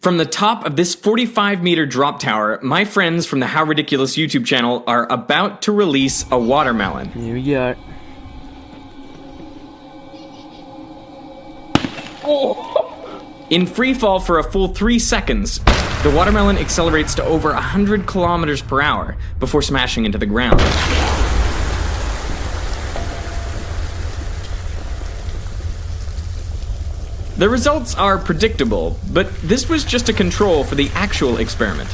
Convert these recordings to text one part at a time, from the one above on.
From the top of this 45-meter drop tower, my friends from the How Ridiculous YouTube channel are about to release a watermelon. Here we go. In free fall for a full 3 seconds, the watermelon accelerates to over 100 kilometers per hour before smashing into the ground. The results are predictable, but this was just a control for the actual experiment.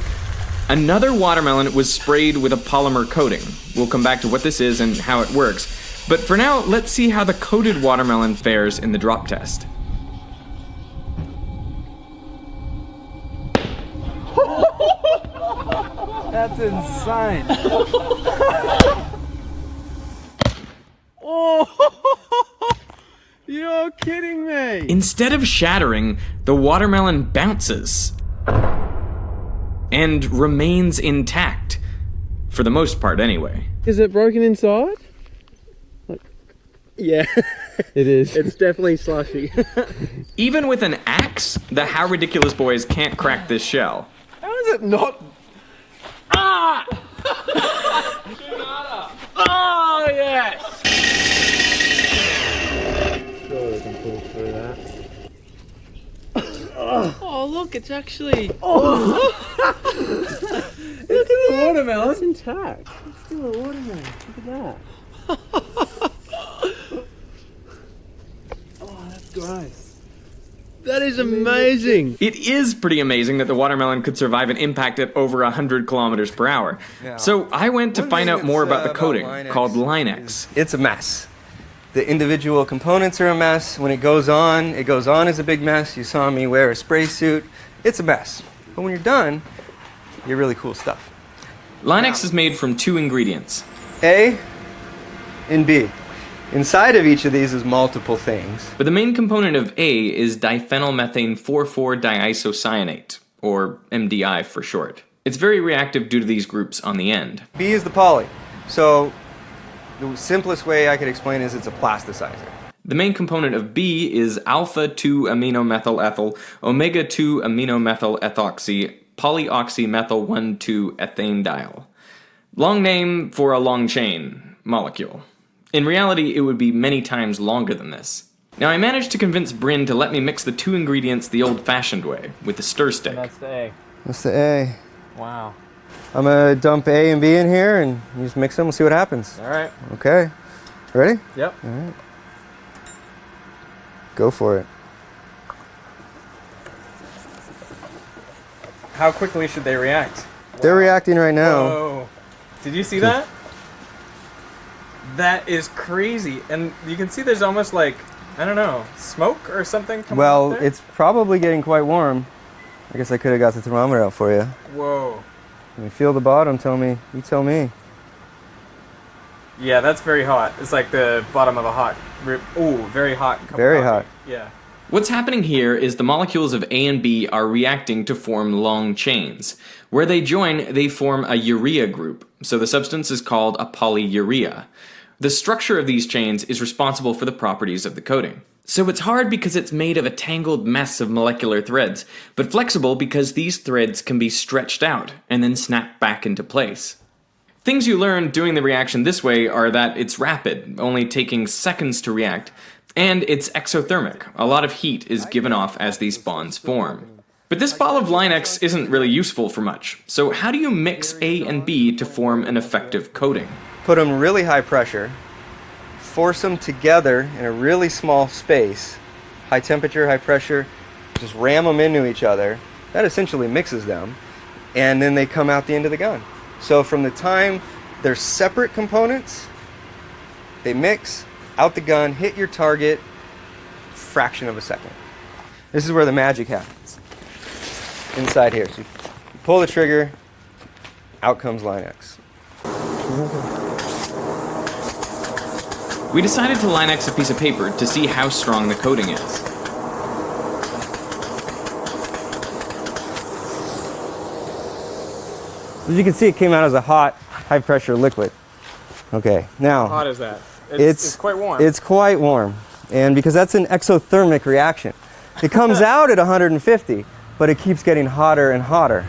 Another watermelon was sprayed with a polymer coating. We'll come back to what this is and how it works. But for now, let's see how the coated watermelon fares in the drop test. That's insane. Oh, you're kidding me. Instead of shattering, the watermelon bounces and remains intact. For the most part, anyway. Is it broken inside? Yeah, it is. It's definitely slushy. Even with an axe, the How Ridiculous boys can't crack this shell. How is it not? Ah! Oh, yes! Sure, we can pull through that. Oh, look, it's actually... Oh! Look at the watermelon. It's intact. It's still a watermelon. Look at that. Oh, that's gross. That is amazing. It is pretty amazing that the watermelon could survive an impact at over 100 kilometers per hour. Yeah. So I went to find out more about the coating, called Line-X. It's a mess. The individual components are a mess. When it goes on as a big mess. You saw me wear a spray suit. It's a mess. But when you're done, you're really cool stuff. Line-X is made from 2 ingredients. A and B. Inside of each of these is multiple things. But the main component of A is diphenylmethane 4,4-diisocyanate, or MDI for short. It's very reactive due to these groups on the end. B is the poly. So the simplest way I could explain is it's a plasticizer. The main component of B is alpha-2-aminomethylethyl, omega-2-aminomethylethoxy, polyoxymethyl-1,2-ethanediol. Long name for a long chain molecule. In reality, it would be many times longer than this. Now, I managed to convince Bryn to let me mix the 2 ingredients the old-fashioned way, with the stir stick. And that's the A. That's the A. Wow. I'm gonna dump A and B in here and you just mix them and see what happens. All right. Okay. Ready? Yep. All right. Go for it. How quickly should they react? They're reacting right now. Whoa. Did you see that? That is crazy. And you can see there's almost like, I don't know, smoke or something coming Well, out there? it's probably getting quite warm. I guess I could have got the thermometer out for you. Whoa. Can you feel the bottom? Tell me. You tell me. Yeah, that's very hot. It's like the bottom of a hot rib. Ooh, very hot. cup of Very coffee. hot. Yeah. What's happening here is the molecules of A and B are reacting to form long chains. Where they join, they form a urea group, so the substance is called a polyurea. The structure of these chains is responsible for the properties of the coating. So it's hard because it's made of a tangled mess of molecular threads, but flexible because these threads can be stretched out and then snapped back into place. Things you learn doing the reaction this way are that it's rapid, only taking seconds to react, and it's exothermic. A lot of heat is given off as these bonds form. But this ball of Line-X isn't really useful for much, so how do you mix A and B to form an effective coating? Put them really high pressure. Force them together in a really small space. High temperature, high pressure. Just ram them into each other. That essentially mixes them. And then they come out the end of the gun. So from the time they're separate components, they mix, out the gun, hit your target, fraction of a second. This is where the magic happens. Inside here. So you pull the trigger, out comes Line-X. We decided to Line-X a piece of paper to see how strong the coating is. As you can see, it came out as a hot, high-pressure liquid. Okay, now... How hot is that? It's quite warm. It's quite warm, and because that's an exothermic reaction. It comes out at 150, but it keeps getting hotter and hotter.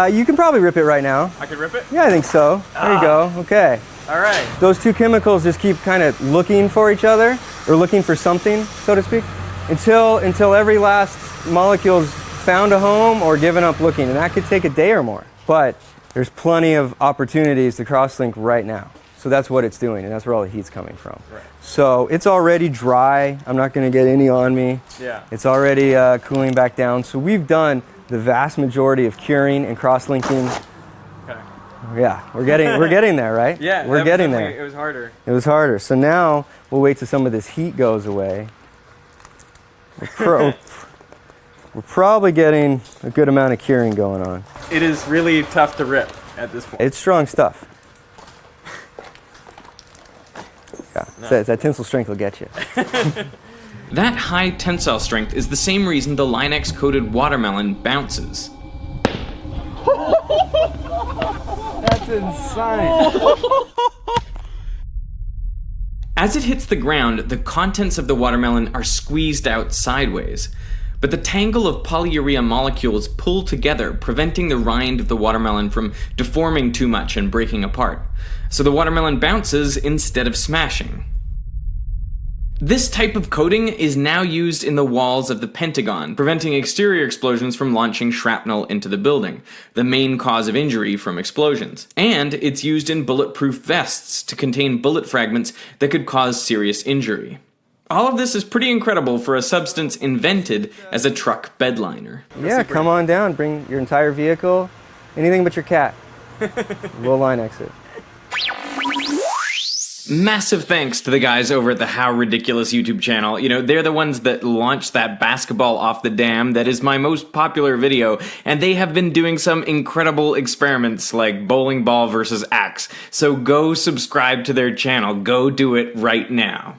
You can probably rip it right now. I could rip it? Yeah, I think so. There you go. Okay. All right. Those two chemicals just keep kind of looking for each other, or looking for something, so to speak, until every last molecule's found a home or given up looking, and that could take a day or more. But there's plenty of opportunities to cross-link right now. So that's what it's doing, and that's where all the heat's coming from. Right. So it's already dry. I'm not going to get any on me. Yeah. It's already cooling back down. So we've done the vast majority of curing and cross-linking. Okay. Yeah, we're getting there, right? Yeah, we're getting there. It was harder. It was harder. So now we'll wait till some of this heat goes away. We're probably getting a good amount of curing going on. It is really tough to rip at this point. It's strong stuff. Yeah, no. That tensile strength will get you. That high tensile strength is the same reason the Line-X coated watermelon bounces. That's insane. As it hits the ground, the contents of the watermelon are squeezed out sideways. But the tangle of polyurea molecules pull together, preventing the rind of the watermelon from deforming too much and breaking apart. So the watermelon bounces instead of smashing. This type of coating is now used in the walls of the Pentagon, preventing exterior explosions from launching shrapnel into the building, the main cause of injury from explosions. And it's used in bulletproof vests to contain bullet fragments that could cause serious injury. All of this is pretty incredible for a substance invented as a truck bedliner. Yeah, come on down, bring your entire vehicle, anything but your cat. We'll Line-X it. Massive thanks to the guys over at the How Ridiculous YouTube channel. You know, they're the ones that launched that basketball off the dam that is my most popular video, and they have been doing some incredible experiments like bowling ball versus axe. So go subscribe to their channel. Go do it right now.